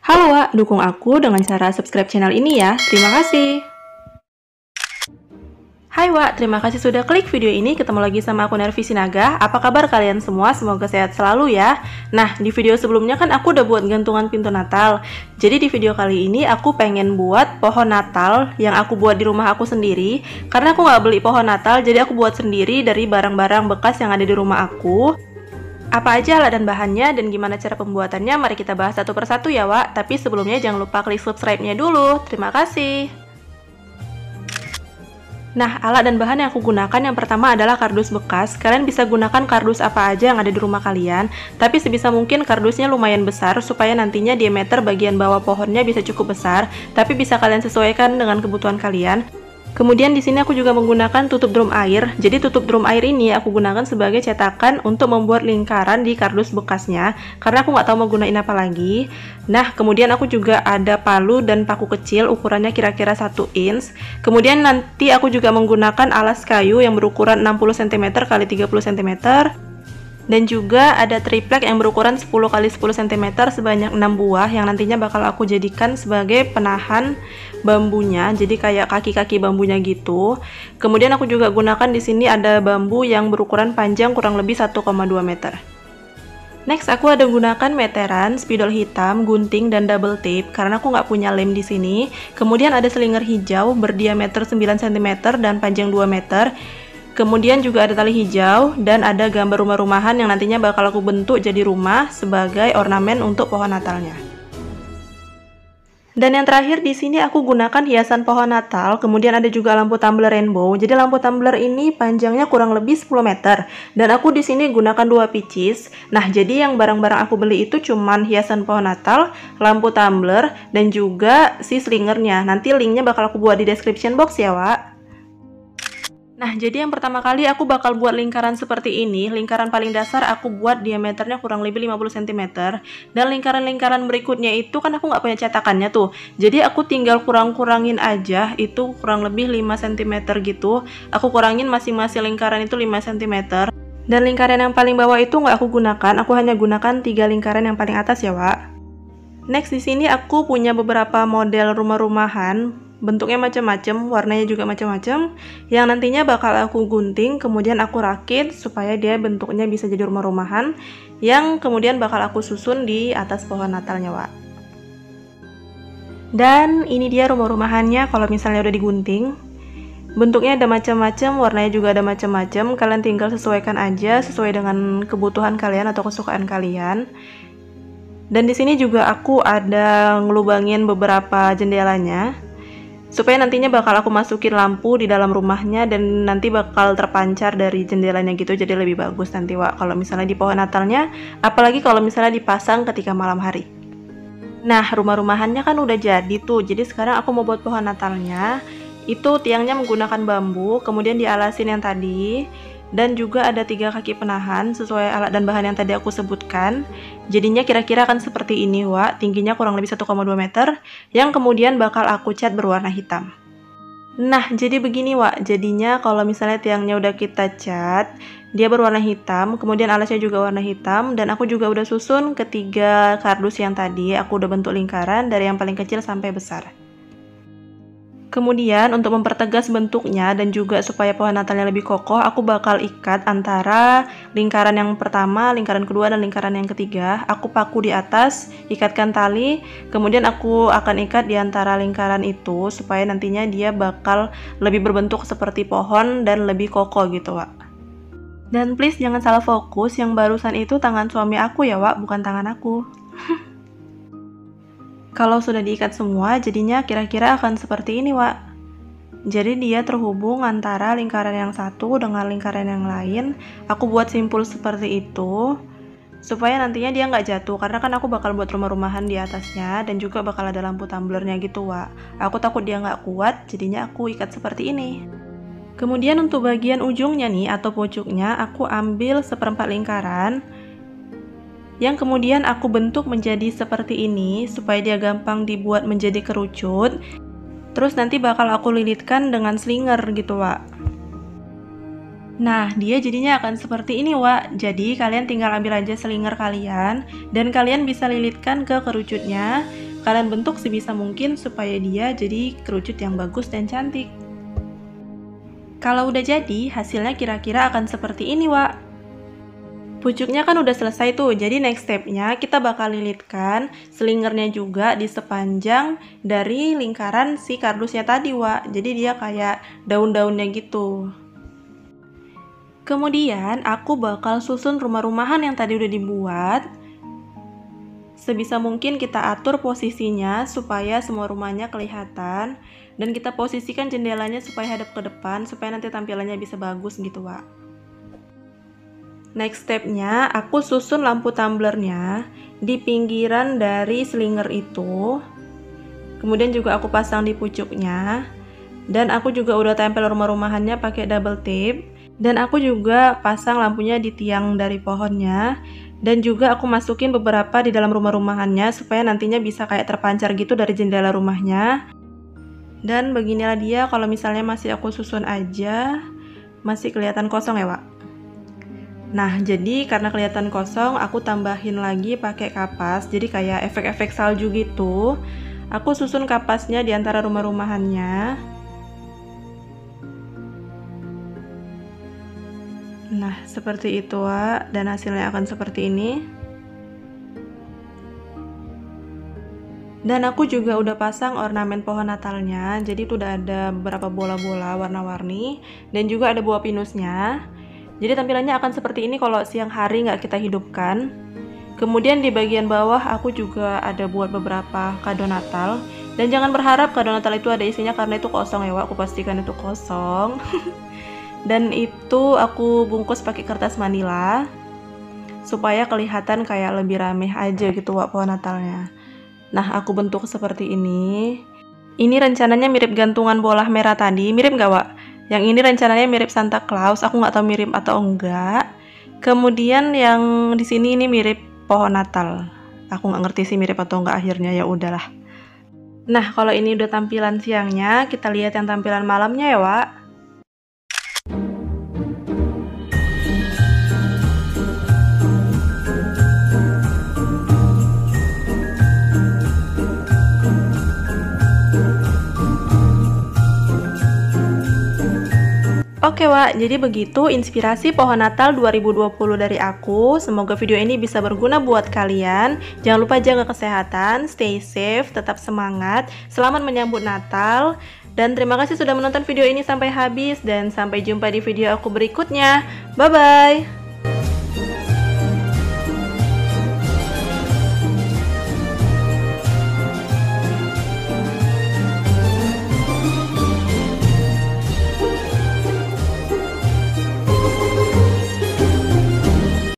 Halo Wak, dukung aku dengan cara subscribe channel ini ya. Terima kasih. Hai Wak, terima kasih sudah klik video ini. Ketemu lagi sama aku Nervi Sinaga. Apa kabar kalian semua? Semoga sehat selalu ya. Nah, di video sebelumnya kan aku udah buat gantungan pintu Natal. Jadi di video kali ini aku pengen buat pohon Natal yang aku buat di rumah aku sendiri. Karena aku nggak beli pohon Natal, jadi aku buat sendiri dari barang-barang bekas yang ada di rumah aku. Apa aja alat dan bahannya dan gimana cara pembuatannya, mari kita bahas satu persatu ya Wak. Tapi sebelumnya jangan lupa klik subscribe-nya dulu. Terima kasih. Nah, alat dan bahan yang aku gunakan yang pertama adalah kardus bekas. Kalian bisa gunakan kardus apa aja yang ada di rumah kalian, tapi sebisa mungkin kardusnya lumayan besar supaya nantinya diameter bagian bawah pohonnya bisa cukup besar, tapi bisa kalian sesuaikan dengan kebutuhan kalian. Kemudian di sini aku juga menggunakan tutup drum air. Jadi tutup drum air ini aku gunakan sebagai cetakan untuk membuat lingkaran di kardus bekasnya, karena aku nggak tahu mau gunain apa lagi. Nah, kemudian aku juga ada palu dan paku kecil ukurannya kira-kira 1 inch. Kemudian nanti aku juga menggunakan alas kayu yang berukuran 60 cm x 30 cm. Dan juga ada triplek yang berukuran 10 x 10 cm sebanyak 6 buah yang nantinya bakal aku jadikan sebagai penahan bambunya, jadi kayak kaki-kaki bambunya gitu. Kemudian aku juga gunakan di sini ada bambu yang berukuran panjang kurang lebih 1,2 meter. Next, aku ada gunakan meteran, spidol hitam, gunting, dan double tape karena aku nggak punya lem di sini. Kemudian ada slinger hijau berdiameter 9 cm dan panjang 2 meter. Kemudian juga ada tali hijau dan ada gambar rumah-rumahan yang nantinya bakal aku bentuk jadi rumah sebagai ornamen untuk pohon Natalnya. Dan yang terakhir di sini aku gunakan hiasan pohon Natal, kemudian ada juga lampu tumbler rainbow. Jadi lampu tumbler ini panjangnya kurang lebih 10 meter dan aku di sini gunakan 2 pieces. Nah, jadi yang barang-barang aku beli itu cuman hiasan pohon Natal, lampu tumbler, dan juga si slingernya. Nanti linknya bakal aku buat di description box ya, Wak. Nah, jadi yang pertama kali aku bakal buat lingkaran seperti ini. Lingkaran paling dasar aku buat diameternya kurang lebih 50 cm. Dan lingkaran-lingkaran berikutnya itu kan aku nggak punya cetakannya tuh. Jadi aku tinggal kurang-kurangin aja, itu kurang lebih 5 cm gitu. Aku kurangin masing-masing lingkaran itu 5 cm. Dan lingkaran yang paling bawah itu nggak aku gunakan, aku hanya gunakan 3 lingkaran yang paling atas ya, Wak. Next, di sini aku punya beberapa model rumah-rumahan. Bentuknya macam-macam, warnanya juga macam-macam, yang nantinya bakal aku gunting, kemudian aku rakit supaya dia bentuknya bisa jadi rumah-rumahan yang kemudian bakal aku susun di atas pohon Natalnya, Wak. Dan ini dia rumah-rumahannya kalau misalnya udah digunting. Bentuknya ada macam-macam, warnanya juga ada macam-macam. Kalian tinggal sesuaikan aja sesuai dengan kebutuhan kalian atau kesukaan kalian. Dan di sini juga aku ada ngelubangin beberapa jendelanya supaya nantinya bakal aku masukin lampu di dalam rumahnya dan nanti bakal terpancar dari jendelanya gitu, jadi lebih bagus nanti, Wak, kalau misalnya di pohon Natalnya, apalagi kalau misalnya dipasang ketika malam hari. Nah, rumah-rumahannya kan udah jadi tuh, jadi sekarang aku mau buat pohon Natalnya. Itu tiangnya menggunakan bambu, kemudian dialasin yang tadi, dan juga ada 3 kaki penahan sesuai alat dan bahan yang tadi aku sebutkan. Jadinya kira-kira akan seperti ini, Wak. Tingginya kurang lebih 1,2 meter yang kemudian bakal aku cat berwarna hitam. Nah, jadi begini, Wak. Jadinya kalau misalnya tiangnya udah kita cat, dia berwarna hitam, kemudian alasnya juga warna hitam, dan aku juga udah susun ketiga kardus yang tadi. Aku udah bentuk lingkaran dari yang paling kecil sampai besar. Kemudian untuk mempertegas bentuknya dan juga supaya pohon Natalnya lebih kokoh, aku bakal ikat antara lingkaran yang pertama, lingkaran kedua, dan lingkaran yang ketiga. Aku paku di atas, ikatkan tali, kemudian aku akan ikat di antara lingkaran itu supaya nantinya dia bakal lebih berbentuk seperti pohon dan lebih kokoh gitu, Wak. Dan please jangan salah fokus, yang barusan itu tangan suami aku ya, Wak, bukan tangan aku. Kalau sudah diikat semua, jadinya kira-kira akan seperti ini, Wak. Jadi dia terhubung antara lingkaran yang satu dengan lingkaran yang lain. Aku buat simpul seperti itu, supaya nantinya dia nggak jatuh. Karena kan aku bakal buat rumah-rumahan di atasnya, dan juga bakal ada lampu tumblernya gitu, Wak. Aku takut dia nggak kuat, jadinya aku ikat seperti ini. Kemudian untuk bagian ujungnya nih, atau pucuknya, aku ambil 1/4 lingkaran, yang kemudian aku bentuk menjadi seperti ini supaya dia gampang dibuat menjadi kerucut. Terus nanti bakal aku lilitkan dengan slinger gitu, Wak. Nah, dia jadinya akan seperti ini, Wak. Jadi kalian tinggal ambil aja slinger kalian dan kalian bisa lilitkan ke kerucutnya. kalian bentuk sebisa mungkin supaya dia jadi kerucut yang bagus dan cantik. Kalau udah jadi, hasilnya kira-kira akan seperti ini, Wak. Pucuknya kan udah selesai tuh, jadi next stepnya kita bakal lilitkan selingernya juga di sepanjang dari lingkaran si kardusnya tadi, Wak. Jadi dia kayak daun-daunnya gitu. Kemudian aku bakal susun rumah-rumahan yang tadi udah dibuat. Sebisa mungkin kita atur posisinya supaya semua rumahnya kelihatan. Dan kita posisikan jendelanya supaya hadap ke depan, supaya nanti tampilannya bisa bagus gitu, Wak. Next stepnya, aku susun lampu tumblernya di pinggiran dari slinger itu. Kemudian juga aku pasang di pucuknya. Dan aku juga udah tempel rumah-rumahannya pakai double tape. Dan aku juga pasang lampunya di tiang dari pohonnya. Dan juga aku masukin beberapa di dalam rumah-rumahannya supaya nantinya bisa kayak terpancar gitu dari jendela rumahnya. Dan beginilah dia kalau misalnya masih aku susun aja, masih kelihatan kosong ya, Wak. Nah, jadi karena kelihatan kosong, aku tambahin lagi pakai kapas. Jadi kayak efek-efek salju gitu. Aku susun kapasnya di antara rumah-rumahannya. Nah, seperti itu, Wak. Dan hasilnya akan seperti ini. Dan aku juga udah pasang ornamen pohon natalnya. Jadi itu udah ada beberapa bola-bola warna-warni. Dan juga ada buah pinusnya. Jadi tampilannya akan seperti ini kalau siang hari nggak kita hidupkan. Kemudian di bagian bawah aku juga ada buat beberapa kado Natal. Dan jangan berharap kado Natal itu ada isinya karena itu kosong ya, Wak. Aku pastikan itu kosong. Dan itu aku bungkus pakai kertas manila supaya kelihatan kayak lebih rame aja gitu, Wak, pohon Natalnya. Nah, aku bentuk seperti ini. Ini rencananya mirip gantungan bola merah tadi. Mirip nggak, Wak? Yang ini rencananya mirip Santa Claus, aku nggak tahu mirip atau enggak. Kemudian yang di sini ini mirip pohon Natal. Aku nggak ngerti sih mirip atau enggak, akhirnya ya udahlah. Nah, kalau ini udah tampilan siangnya, kita lihat yang tampilan malamnya ya, Wak. Oke, Wak, jadi begitu inspirasi pohon Natal 2020 dari aku. Semoga video ini bisa berguna buat kalian. Jangan lupa jaga kesehatan, stay safe, tetap semangat, selamat menyambut Natal. Dan terima kasih sudah menonton video ini sampai habis, dan sampai jumpa di video aku berikutnya. Bye-bye!